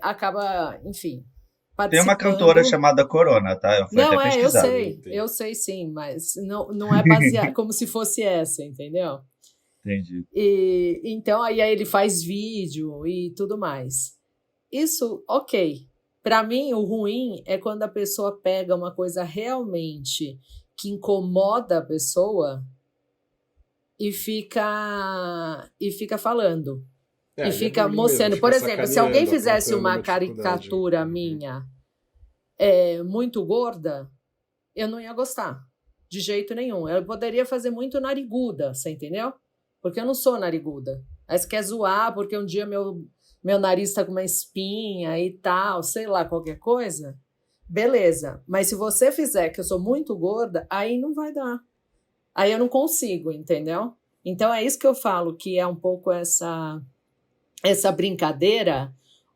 acaba, enfim, Tem uma cantora participando. chamada Corona, tá? Eu fui até Não, pesquisar. eu sei sim, mas não é baseado como se fosse essa, entendeu? Entendi. E então aí ele faz vídeo e tudo mais. Isso, ok. Para mim, o ruim é quando a pessoa pega uma coisa realmente que incomoda a pessoa e fica falando. E Aí é fica bullying mesmo, mostrando. fica Por exemplo, se alguém sacaneando, fizesse apontando uma uma dificuldade. caricatura Uhum. minha muito gorda, eu não ia gostar. De jeito nenhum. Eu poderia fazer muito nariguda, você entendeu? Porque eu não sou nariguda. Aí você quer zoar porque um dia meu nariz tá com uma espinha e tal, sei lá, qualquer coisa. Beleza. Mas se você fizer que eu sou muito gorda, aí não vai dar. Aí eu não consigo, entendeu? Então é isso que eu falo, que é um pouco essa brincadeira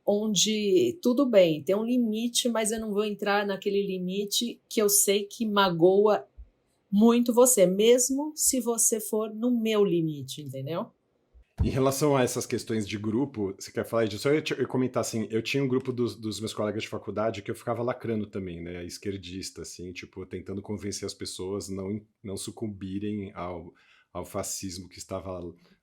onde tudo bem, tem um limite, mas eu não vou entrar naquele limite que eu sei que magoa muito você, mesmo se você for no meu limite, entendeu? Em relação a essas questões de grupo, você quer falar disso? Eu ia comentar assim, eu tinha um grupo dos meus colegas de faculdade que eu ficava lacrando também, né, esquerdista, assim, tipo, tentando convencer as pessoas não sucumbirem ao fascismo que estava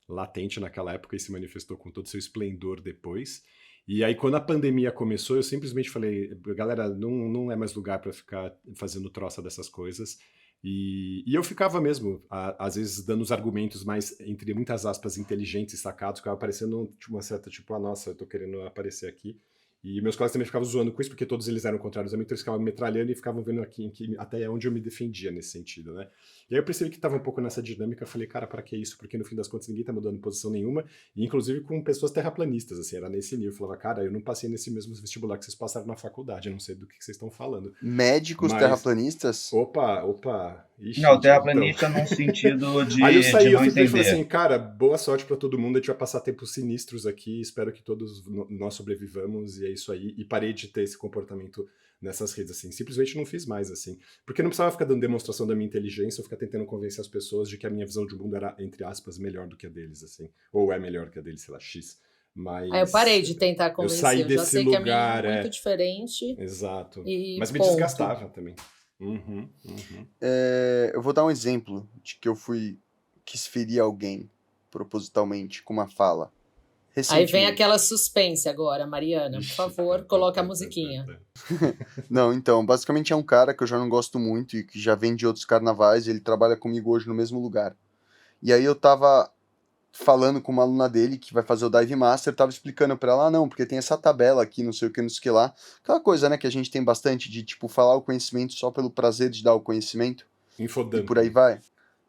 latente naquela época e se manifestou com todo o seu esplendor depois. E aí, quando a pandemia começou, eu simplesmente falei, galera, não é mais lugar para ficar fazendo troça dessas coisas. E eu ficava mesmo, às vezes, dando os argumentos mais, entre muitas aspas, inteligentes e sacados, ficava parecendo tipo, uma certa, tipo, nossa, eu tô querendo aparecer aqui. E meus colegas também ficavam zoando com isso, porque todos eles eram contrários a mim, então eles ficavam me metralhando e ficavam vendo aqui até onde eu me defendia nesse sentido, né? E aí eu percebi que tava um pouco nessa dinâmica, falei, cara, para que isso? Porque no fim das contas ninguém tá mudando posição nenhuma, e inclusive com pessoas terraplanistas, assim, era nesse nível. Eu falava, cara, eu não passei nesse mesmo vestibular que vocês passaram na faculdade, eu não sei do que vocês estão falando. Médicos Mas, terraplanistas? opa, Não, ixi, então... terraplanista num sentido Aí eu de saí, eu não simplesmente falei entender. assim, cara, boa sorte pra todo mundo, a gente vai passar tempos sinistros aqui, espero que todos nós sobrevivamos, e é isso aí. E parei de ter esse comportamento nessas redes, assim, simplesmente não fiz mais, assim. Porque não precisava ficar dando demonstração da minha inteligência ou ficar tentando convencer as pessoas de que a minha visão de mundo era, entre aspas, melhor do que a deles, assim. Ou é melhor que a deles, sei lá, X. Aí eu parei Mas de tentar eu convencer, saí eu já desse sei que a minha lugar, é muito diferente exato. e Mas me ponto. desgastava também. Uhum. Eu vou dar um exemplo de que eu quis ferir alguém propositalmente com uma fala. Aí vem Recentemente. aquela suspense agora, Mariana, por Ixi, favor, coloca a musiquinha. Não, então, basicamente é um cara que eu já não gosto muito e que já vem de outros carnavais, e ele trabalha comigo hoje no mesmo lugar. E aí eu tava falando com uma aluna dele que vai fazer o Dive Master, tava explicando pra ela, não, porque tem essa tabela aqui, não sei o que, não sei o que lá. Aquela coisa, né, que a gente tem bastante de, tipo, falar o conhecimento só pelo prazer de dar o conhecimento, e por aí Infodumping. vai.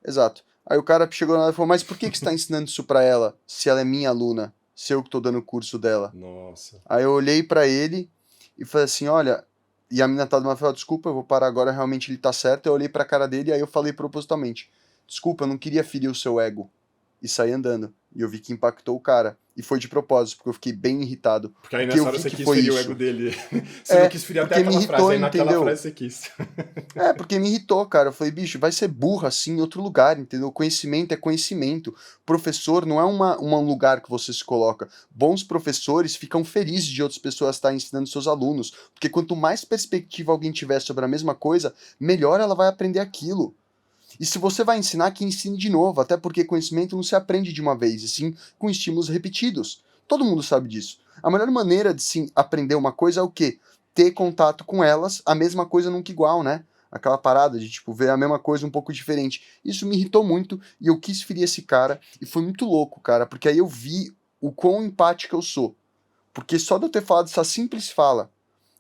Exato. Aí o cara chegou lá e falou, mas por que você tá ensinando isso pra ela, se ela é minha aluna, se eu que tô dando o curso dela? Nossa. Aí eu olhei pra ele e falei assim, olha, e a mina tá de uma falou, desculpa, eu vou parar agora, realmente ele tá certo. Eu olhei pra cara dele e aí eu falei propositalmente, desculpa, eu não queria ferir o seu ego. E saí andando. E eu vi que impactou o cara. E foi de propósito, porque eu fiquei bem irritado. Porque aí Porque eu nessa hora vi você que quis foi ferir o isso. ego dele. Você não quis ferir até Porque me aquela frase, irritou, aí naquela entendeu? frase você quis. Porque me irritou, cara. Eu falei, bicho, vai ser burro assim em outro lugar, entendeu? Conhecimento é conhecimento. Professor não é um lugar que você se coloca. Bons professores ficam felizes de outras pessoas estarem ensinando seus alunos. Porque quanto mais perspectiva alguém tiver sobre a mesma coisa, melhor ela vai aprender aquilo. E se você vai ensinar, que ensine de novo, até porque conhecimento não se aprende de uma vez, e sim com estímulos repetidos. Todo mundo sabe disso. A melhor maneira de se aprender uma coisa é o quê? Ter contato com elas, a mesma coisa nunca igual, né? Aquela parada de, tipo, ver a mesma coisa um pouco diferente. Isso me irritou muito e eu quis ferir esse cara, e foi muito louco, cara, porque aí eu vi o quão empático eu sou. Porque só de eu ter falado essa simples fala,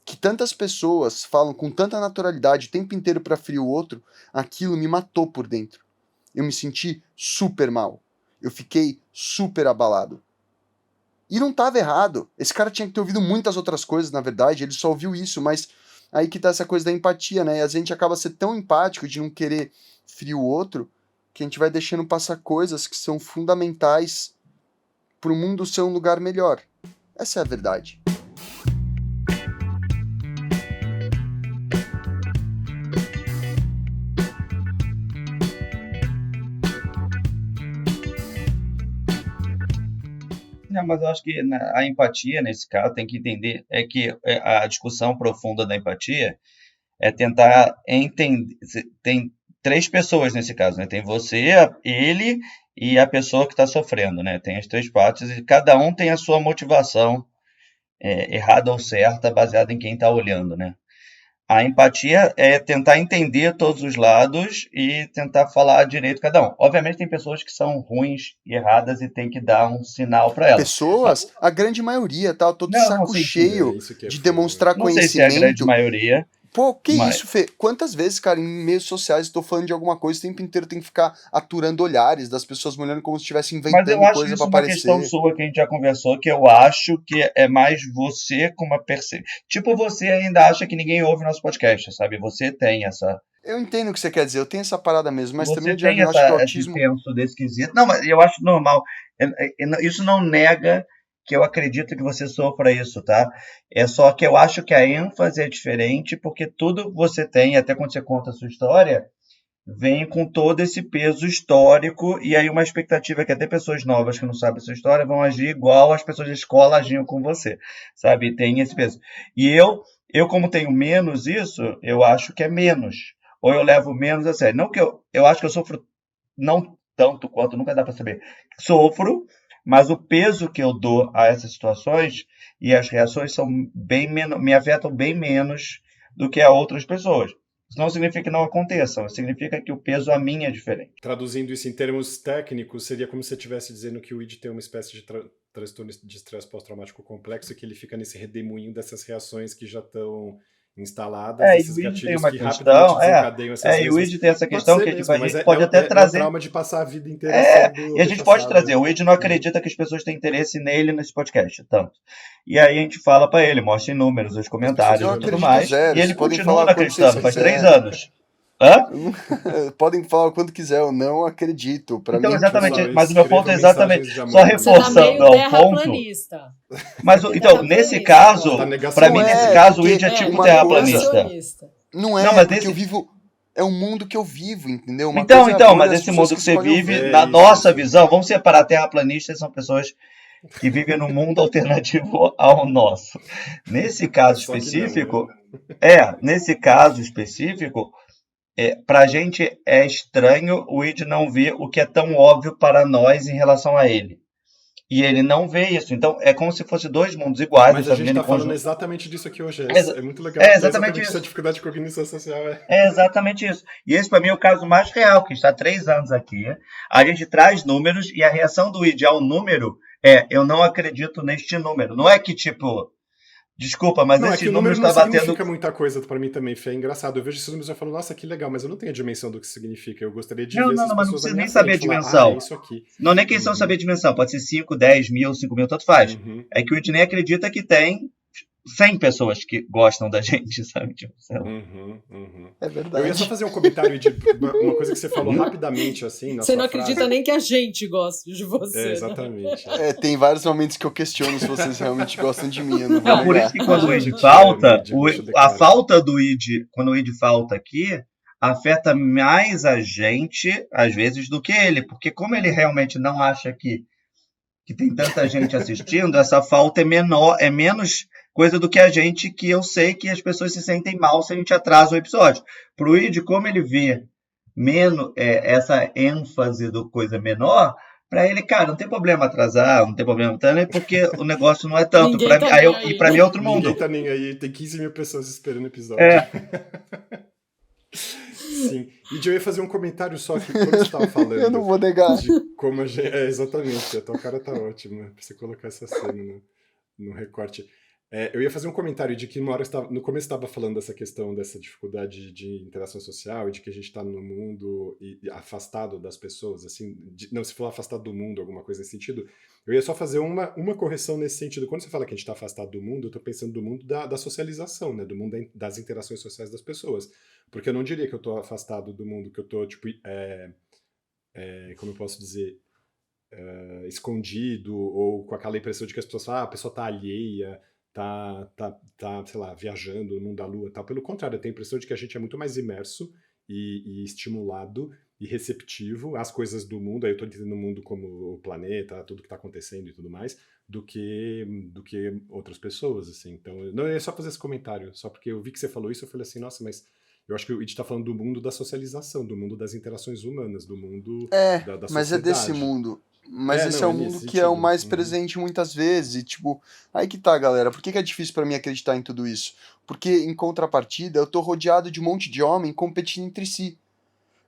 que tantas pessoas falam com tanta naturalidade o tempo inteiro pra ferir o outro, aquilo me matou por dentro. Eu me senti super mal. Eu fiquei super abalado. E não tava errado. Esse cara tinha que ter ouvido muitas outras coisas, na verdade, ele só ouviu isso, mas aí que tá essa coisa da empatia, né? E a gente acaba sendo tão empático de não querer ferir o outro, que a gente vai deixando passar coisas que são fundamentais pro mundo ser um lugar melhor. Essa é a verdade. Não, mas eu acho que a empatia, nesse caso, tem que entender é que a discussão profunda da empatia é tentar entender. Tem três pessoas nesse caso, né? Tem você, ele e a pessoa que está sofrendo, né? Tem as três partes e cada um tem a sua motivação, errada ou certa, baseada em quem está olhando, né? A empatia é tentar entender todos os lados e tentar falar direito cada um. Obviamente tem pessoas que são ruins e erradas e tem que dar um sinal para elas. Pessoas, a grande maioria, tá? Eu tô de Não, saco sim, cheio Isso que é de fogo, demonstrar não sei se é a grande conhecimento. maioria, Pô, que mas, isso, Fê? Quantas vezes, cara, em meios sociais eu tô falando de alguma coisa, o tempo inteiro tem que ficar aturando olhares das pessoas me olhando como se estivesse mas eu inventando acho coisa pra isso uma questão aparecer. sua que a gente já conversou, que eu acho que é mais você com uma percepção. Tipo, você ainda acha que ninguém ouve nosso podcast, sabe? Você tem essa. Eu entendo o que você quer dizer, eu tenho essa parada mesmo, mas também Você o tem diagnóstico do esse autismo. senso desse quesito. Não, mas eu acho normal. Isso não nega que eu acredito que você sofra isso, tá? É só que eu acho que a ênfase é diferente, porque tudo você tem, até quando você conta a sua história, vem com todo esse peso histórico, e aí uma expectativa que até pessoas novas que não sabem a sua história vão agir igual as pessoas da escola agiam com você, sabe? Tem esse peso. E eu como tenho menos isso, eu acho que é menos. Ou eu levo menos a sério. Não que eu acho que eu sofro não tanto quanto, nunca dá para saber. Sofro, mas o peso que eu dou a essas situações e as reações são bem menos, me afetam bem menos do que a outras pessoas. Isso não significa que não aconteçam, significa que o peso a mim é diferente. Traduzindo isso em termos técnicos, seria como se você estivesse dizendo que o id tem uma espécie de transtorno de estresse pós-traumático complexo, que ele fica nesse redemoinho dessas reações que já estão instaladas, E esses o ID tem gatilhos uma que rapidamente questão, desencadeiam essas e o mesmas. ID tem essa Pode questão ser que tipo, mesmo, a mas gente pode até é o trazer. trauma de passar a vida inteira sendo E a gente pode trazer. rechaçado. O ID não acredita que as pessoas têm interesse nele nesse podcast, tanto. E aí a gente fala pra ele, mostra em números, os comentários Eu e tudo acredito mais. zero. E ele Vocês podem continua falar não quando vocês acreditando, faz 3 quiserem. anos. Hã? Podem falar o quanto quiser, eu não acredito. Pra Então, mim, exatamente, Pessoal, mas o meu ponto é escrevam exatamente, mensagens de só amor pra Você mim. tá meio reforçando ao ponto. terraplanista. Mas, então, nesse Terraplanista, Tá caso, Paulo. pra negacionista. mim, não nesse é, caso, o ID porque é tipo uma coisa terraplanista. Negacionista. não Não, é, mas porque eu nesse. vivo. É o mundo que eu vivo, entendeu? Uma Então, coisa é a bolha, mas as esse pessoas mundo que que você escolhem vive, ouvir. na Isso, nossa isso. visão, vamos separar terraplanistas, são pessoas que vivem num mundo alternativo ao nosso. Nesse caso Só que não, específico, para a gente é estranho o Id não ver o que é tão óbvio para nós em relação a ele. E ele não vê isso. Então, é como se fossem dois mundos iguais, Mas eles a estão gente vivendo tá em falando conjunto. exatamente disso aqui hoje. É, É muito legal, é que é exatamente exatamente essa isso. dificuldade de cognição social. É exatamente isso. E esse, para mim, é o caso mais real, que está há 3 anos aqui. A gente traz números e a reação do ID ao número é: eu não acredito neste número. Não é que, tipo, desculpa, mas Não, é esse que o número número não está batendo. significa muita coisa pra mim também, Fê. É engraçado. Eu vejo esses números e eu falo, nossa, que legal, mas eu não tenho a dimensão do que isso significa. Eu gostaria de ver Não, essas mas não pessoas na precisa minha nem saber a frente falar, ah, é dimensão. isso aqui. Não é nem questão de saber a dimensão. Pode ser 5, 10 mil, 5 mil, tanto faz. Uhum. É que o ID nem acredita que tem 100 pessoas que gostam da gente, sabe? Tipo, sei lá. É Eu ia só verdade. fazer um comentário de uma coisa que você falou rapidamente, assim, na Você sua não frase. acredita nem que a gente gosta de É, você, né? exatamente. Tem vários momentos que eu questiono se vocês realmente gostam de mim, eu não vou Não, por isso negar. que quando o A ID gente falta, mídia, deixa eu a declarar. falta do ID, quando o ID falta aqui, afeta mais a gente, às vezes, do que ele. Porque como ele realmente não acha que tem tanta gente assistindo, essa falta é menor, é menos coisa do que a gente, que eu sei que as pessoas se sentem mal se a gente atrasa o episódio. Pro ID, como ele vê menos essa ênfase do coisa menor, para ele, cara, não tem problema atrasar, não tem problema tanto, porque o negócio não é tanto. Ninguém tá nem aí, E para mim é né? outro Ninguém mundo. tá nem aí, tem 15 mil pessoas esperando o episódio. É, Sim. E eu ia fazer um comentário só que quando você estava Eu não falando vou negar. de como a gente. É, exatamente, a tua cara tá ótima pra você colocar essa cena no recorte. Eu ia fazer um comentário de que uma hora no começo estava falando dessa questão, dessa dificuldade de interação social e de que a gente está no mundo e afastado das pessoas, assim, não, se for afastado do mundo, alguma coisa nesse sentido. Eu ia só fazer uma correção nesse sentido. Quando você fala que a gente está afastado do mundo, eu estou pensando do mundo da socialização, né, do mundo das interações sociais das pessoas. Porque eu não diria que eu estou afastado do mundo, que eu estou, tipo, como eu posso dizer, escondido, ou com aquela impressão de que as pessoas falam, a pessoa está alheia, tá, sei lá, viajando no mundo da lua, tal. Pelo contrário, eu tenho a impressão de que a gente é muito mais imerso e estimulado e receptivo às coisas do mundo, aí eu tô dizendo o mundo como o planeta, tudo que tá acontecendo e tudo mais, do que outras pessoas, assim. Então, não é só fazer esse comentário, só porque eu vi que você falou isso, eu falei assim, nossa, mas eu acho que a gente tá falando do mundo da socialização, do mundo das interações humanas, do mundo da Mas é desse sociedade. mundo. Mas esse Não, é o é nesse mundo que é o sentido. mais presente muitas vezes. E, tipo, aí que tá, galera. Por que é difícil pra mim acreditar em tudo isso? Porque, em contrapartida, eu tô rodeado de um monte de homem competindo entre si.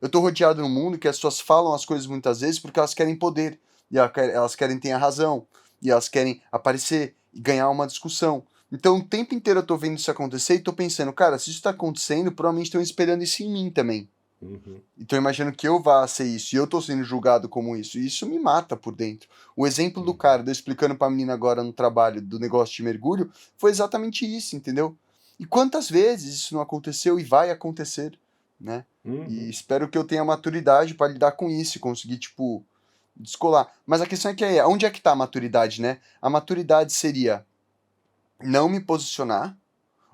Eu tô rodeado num mundo que as pessoas falam as coisas muitas vezes porque elas querem poder. E elas querem ter a razão. E elas querem aparecer e ganhar uma discussão. Então, o tempo inteiro eu tô vendo isso acontecer e tô pensando, cara, se isso tá acontecendo, provavelmente estão esperando isso em mim também. Uhum. Então, imaginando que eu vá ser isso e eu tô sendo julgado como isso. E isso me mata por dentro. O exemplo do cara, eu explicando pra menina agora no trabalho do negócio de mergulho, foi exatamente isso, entendeu? E quantas vezes isso não aconteceu e vai acontecer, né? E espero que eu tenha maturidade pra lidar com isso e conseguir, tipo, descolar. Mas a questão é que onde é que tá a maturidade, né? A maturidade seria não me posicionar,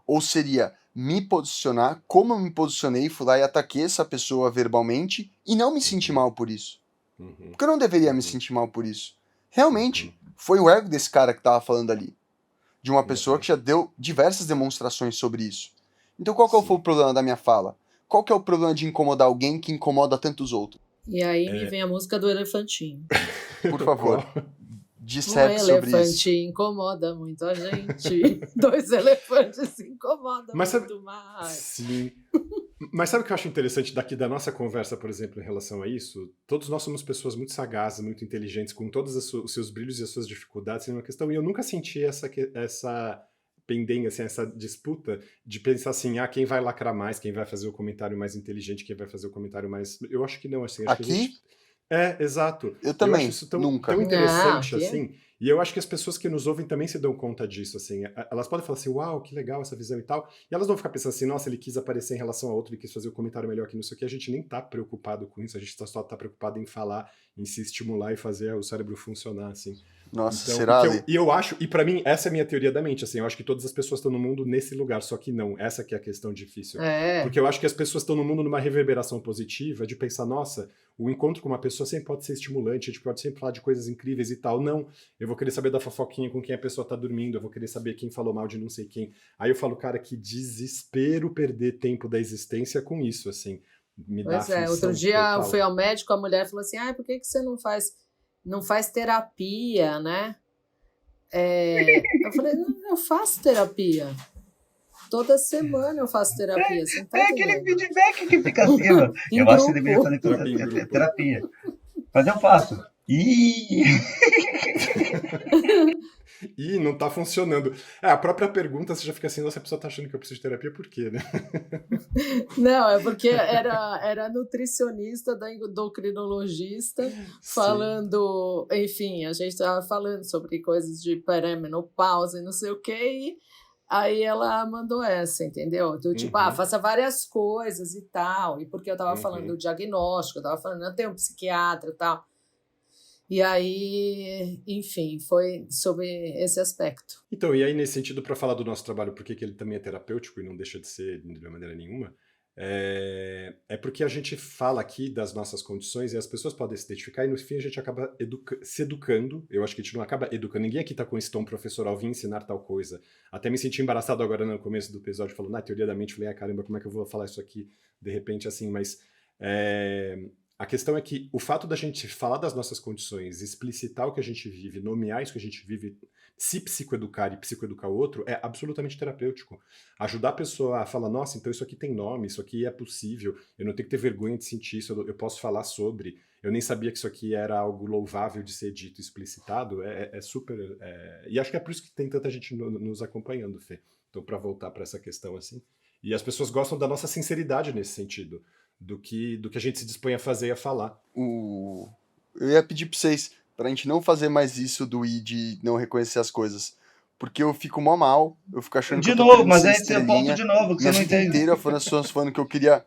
ou seria me posicionar como eu me posicionei, fui lá e ataquei essa pessoa verbalmente e não me sentir mal por isso. Uhum. Porque eu não deveria me sentir mal por isso. Realmente, foi o ego desse cara que tava falando ali. De uma pessoa que já deu diversas demonstrações sobre isso. Então qual que foi o problema da minha fala? Qual que é o problema de incomodar alguém que incomoda tantos outros? E aí me vem a música do elefantinho. Por favor, Qual? disserre sobre isso. Elefante incomoda muito a gente. 2 elefantes se incomodam Mas sabe- muito mais. Sim. Mas sabe o que eu acho interessante daqui da nossa conversa, por exemplo, em relação a isso? Todos nós somos pessoas muito sagazes, muito inteligentes, com todos os seus brilhos e as suas dificuldades em uma questão, e eu nunca senti essa pendência, assim, essa disputa de pensar assim, quem vai lacrar mais, quem vai fazer o comentário mais inteligente, quem vai fazer o comentário mais... Eu acho que não, assim, acho que a Aqui, gente... exato. eu também, acho isso tão, nunca. tão interessante, aqui é- assim, e eu acho que as pessoas que nos ouvem também se dão conta disso, assim, elas podem falar assim, uau, que legal essa visão e tal, e elas vão ficar pensando assim, nossa, ele quis aparecer em relação a outro, ele quis fazer o comentário melhor que não sei o que, a gente nem tá preocupado com isso, a gente só tá preocupado em falar, em se estimular e fazer o cérebro funcionar, assim. Nossa, Então, será, o que Ale? eu acho, e pra mim, essa é a minha teoria da mente, assim, eu acho que todas as pessoas estão no mundo nesse lugar, só que não, essa que é a questão difícil. É. Porque eu acho que as pessoas estão no mundo numa reverberação positiva, de pensar, nossa, o encontro com uma pessoa sempre pode ser estimulante, a gente pode sempre falar de coisas incríveis e tal. Não, eu vou querer saber da fofoquinha com quem a pessoa tá dormindo, eu vou querer saber quem falou mal de não sei quem. Aí eu falo, cara, que desespero perder tempo da existência com isso, assim. Me dá Pois é, aflição outro dia eu total. fui ao médico, a mulher falou assim, por que você não faz terapia, né? Eu falei, não, eu faço terapia. Toda semana eu faço terapia, você não tá É aquele entendendo? feedback que fica acima. Em Eu acho que grupo. deveria fazer Terapia em grupo. terapia. Mas eu faço. Ih! Ih, não tá funcionando. A própria pergunta, você já fica assim, nossa, a pessoa tá achando que eu preciso de terapia, por quê, né? Não, é porque era nutricionista da endocrinologista falando, enfim, a gente estava falando sobre coisas de pré-menopausa e não sei o quê, e aí ela mandou essa, entendeu? Do tipo, faça várias coisas e tal, e porque eu estava falando do diagnóstico, eu estava falando, eu tenho um psiquiatra e tal. E aí, enfim, foi sobre esse aspecto. Então, e aí nesse sentido, para falar do nosso trabalho, por que ele também é terapêutico e não deixa de ser de maneira nenhuma, é porque a gente fala aqui das nossas condições e as pessoas podem se identificar e no fim a gente acaba se educando. Eu acho que a gente não acaba educando. Ninguém aqui tá com esse tom professoral, vim ensinar tal coisa. Até me senti embaraçado agora no começo do episódio, falando, na teoria da mente, falei, caramba, como é que eu vou falar isso aqui de repente assim, mas... A questão é que o fato da gente falar das nossas condições, explicitar o que a gente vive, nomear isso que a gente vive, se psicoeducar e psicoeducar o outro, é absolutamente terapêutico. Ajudar a pessoa a falar, nossa, então isso aqui tem nome, isso aqui é possível, eu não tenho que ter vergonha de sentir isso, eu posso falar sobre, eu nem sabia que isso aqui era algo louvável de ser dito e explicitado, é super... E acho que é por isso que tem tanta gente nos acompanhando, Fê. Então, para voltar para essa questão assim. E as pessoas gostam da nossa sinceridade nesse sentido. Do que a gente se dispõe a fazer e a falar. Eu ia pedir pra vocês, pra gente não fazer mais isso do de não reconhecer as coisas. Porque eu fico mó mal, eu fico achando que eu tô novo, querendo mas ser aí você volta estrelinha. de novo, que você Minha não vida entende. inteira foram as pessoas falando que eu queria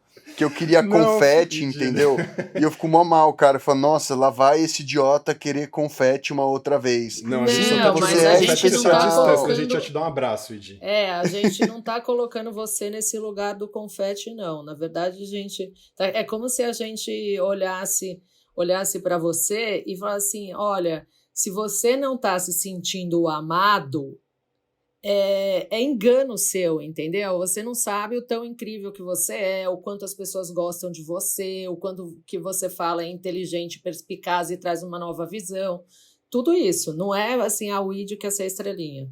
Não, confete, entendi. entendeu? E eu fico mó mal, cara. Eu falo, nossa, lá vai esse idiota querer confete uma outra vez. Não, a gente Não, só tá mas te a dando gente confete não dessa tá distância. A colocando- gente ia te dar um abraço, Idi. A gente não está colocando você nesse lugar do confete, não. Na verdade, a gente é como se a gente olhasse para você e falasse assim, olha, se você não está se sentindo amado, é engano seu, entendeu? Você não sabe o tão incrível que você é, o quanto as pessoas gostam de você, o quanto que você fala é inteligente, perspicaz e traz uma nova visão. Tudo isso. Não é assim, o Id quer ser estrelinha.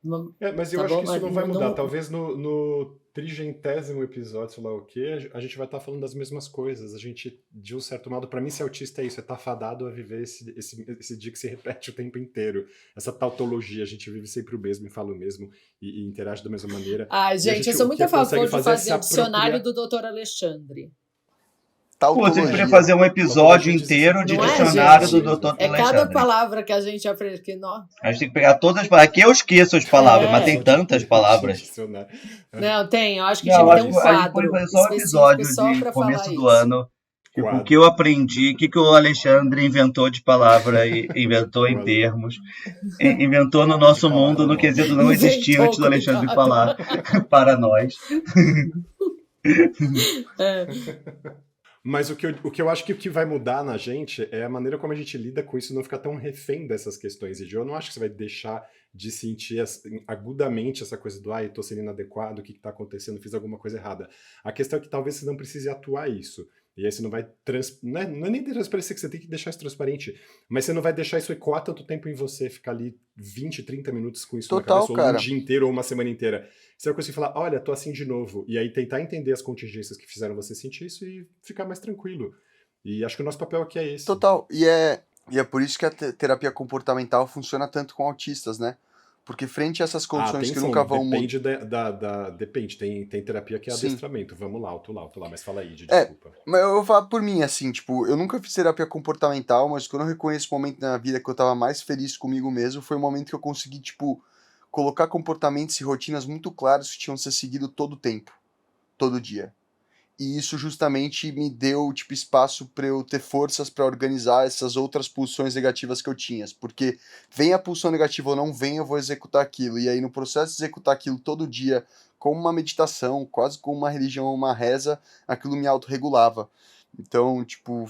Mas eu Tá acho bom? que isso não vai Não- mudar. não- Talvez no 30º episódio, sei lá o quê, a gente vai estar falando das mesmas coisas. A gente, de um certo modo, pra mim ser autista é isso, é estar fadado a viver esse dia que se repete o tempo inteiro. Essa tautologia, a gente vive sempre o mesmo e fala o mesmo e interage da mesma maneira. Ai, E a gente, eu sou o muito que a favor consegue de fazer é se fazer o dicionário apropriar- do Dr. Alexandre. Pô, vocês podiam Tautologia. fazer um episódio Tautologia inteiro de Não é, dicionário gente? do Dr. É cada Alexandre. palavra que a gente aprende que nós. A gente tem que pegar todas as palavras. Aqui eu esqueço as palavras, É. mas tem tantas palavras. Não, tem. Eu acho que Não, tinha eu que ter acho um que a gente pode quadro fazer só um específico episódio só de para começo falar do isso. ano. Tipo, o quadro. que eu aprendi, o que o Alexandre inventou de palavra e inventou em termos, inventou no nosso De palavra mundo no nova. quesito não existia Inventou, antes do Alexandre coitado. falar para nós. É. Mas o que eu acho que o que vai mudar na gente é a maneira como a gente lida com isso, não ficar tão refém dessas questões. E eu não acho que você vai deixar de sentir agudamente essa coisa do eu tô sendo inadequado, o que tá acontecendo, fiz alguma coisa errada. A questão é que talvez você não precise atuar isso. E aí você não vai... Não é nem transparecer, que você tem que deixar isso transparente, mas você não vai deixar isso ecoar tanto tempo em você, ficar ali 20, 30 minutos com isso na Total, cabeça, ou um cara. dia inteiro, ou uma semana inteira. Você vai conseguir falar, olha, tô assim de novo. E aí tentar entender as contingências que fizeram você sentir isso e ficar mais tranquilo. E acho que o nosso papel aqui é esse. Total. E é por isso que a terapia comportamental funciona tanto com autistas, né? Porque frente a essas condições que atenção, nunca vão mudar. depende depende. Tem terapia que é Sim. adestramento. Vamos lá, alto lá. Mas fala aí, É, desculpa. mas eu vou falar por mim, assim, tipo, eu nunca fiz terapia comportamental, mas quando eu reconheço o momento na vida que eu tava mais feliz comigo mesmo, foi o momento que eu consegui, tipo, colocar comportamentos e rotinas muito claros que tinham que ser seguido todo o tempo, todo dia. E isso justamente me deu, tipo, espaço pra eu ter forças pra organizar essas outras pulsões negativas que eu tinha. Porque vem a pulsão negativa ou não vem, eu vou executar aquilo. E aí no processo de executar aquilo todo dia, como uma meditação, quase como uma religião ou uma reza, aquilo me autorregulava. Então, tipo,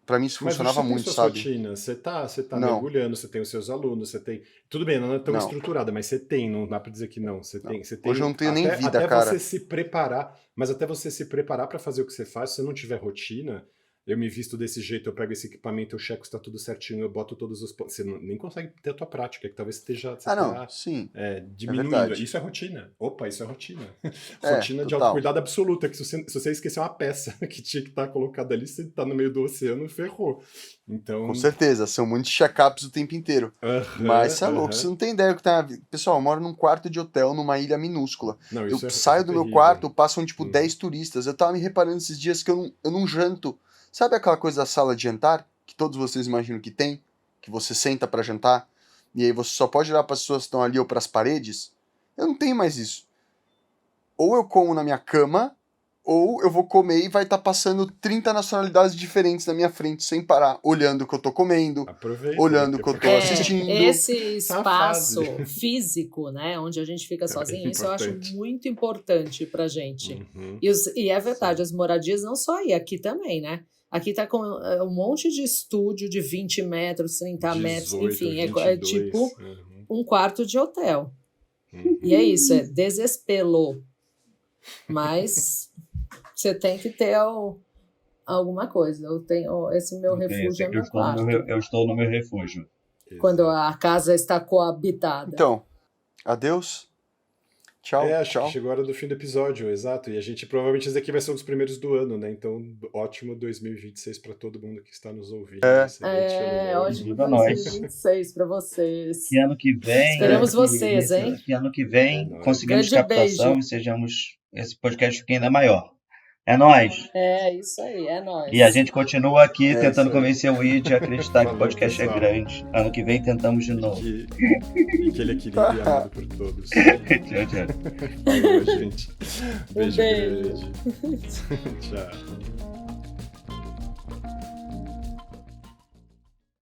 pra mim isso Mas funcionava você tem muito, suas sabe? rotinas, você tá Não, mergulhando, você tem os seus alunos, você tem... Tudo bem, não é tão não, estruturada, mas você tem, não dá pra dizer que não. Você não. tem Hoje eu não tenho nem vida, até cara. você se preparar, mas até você se preparar pra fazer o que você faz, se você não tiver rotina, eu me visto desse jeito, eu pego esse equipamento, eu checo se tá tudo certinho, eu boto todos os pontos. Você nem consegue ter a tua prática, que talvez você Ah, não, esteja sim, é diminuindo. verdade. Isso é rotina. Opa, isso é rotina. É, Rotina de total. autocuidado absoluta, que se você esquecer uma peça que tinha que estar colocada ali, você tá no meio do oceano, ferrou. Com Então, certeza, são muitos check-ups o tempo inteiro. Mas você é louco, você aham. não tem ideia do que tá na vida. Pessoal, eu moro num quarto de hotel, numa ilha minúscula. Não, Eu isso é saio do meu terrível. quarto, passam tipo Uhum. 10 turistas. Eu tava me reparando esses dias que eu não janto. Sabe aquela coisa da sala de jantar? Que todos vocês imaginam que tem? Que você senta pra jantar e aí você só pode olhar pras pessoas que estão ali ou pras paredes? Eu não tenho mais isso. Ou eu como na minha cama, ou eu vou comer e vai estar passando 30 nacionalidades diferentes na minha frente sem parar, olhando o que eu tô comendo, Aproveita, olhando o porque que eu tô porque assistindo. Esse isso é uma fase. espaço físico, né, onde a gente fica É bem sozinho, isso eu acho importante. muito importante pra gente. Uhum. E é verdade, Sim. as moradias não só aí, aqui também, né? Aqui tá com um monte de estúdio de 20 metros, 30 metros, 18, enfim, é 22. tipo Uhum. um quarto de hotel. Uhum. E é isso, é desespero. Mas você tem que ter alguma coisa. Eu tenho esse meu refúgio é meu quarto. Eu estou no meu refúgio. Quando Exato. a casa está coabitada. Então, adeus. Tchau, Acho tchau. que chegou a hora do fim do episódio, exato. E a gente provavelmente esse aqui vai ser um dos primeiros do ano, né? Então, ótimo 2026 para todo mundo que está nos ouvindo. Excelente ano novo. Ótimo Viva nós. 2026 para vocês. Que ano que vem. Esperamos vocês, hein? Que ano que vem É nóis. conseguimos Grande captação beijo. e sejamos. Esse podcast fique ainda maior. É nóis. É isso aí, é nóis. E a gente continua aqui É tentando isso aí. convencer o Id a acreditar que o Valeu, podcast pessoal. é grande. Ano que vem tentamos de novo. E que ele é querido e amado por todos. Tchau, tchau. Valeu, gente. Beijo beijo. grande. Tchau.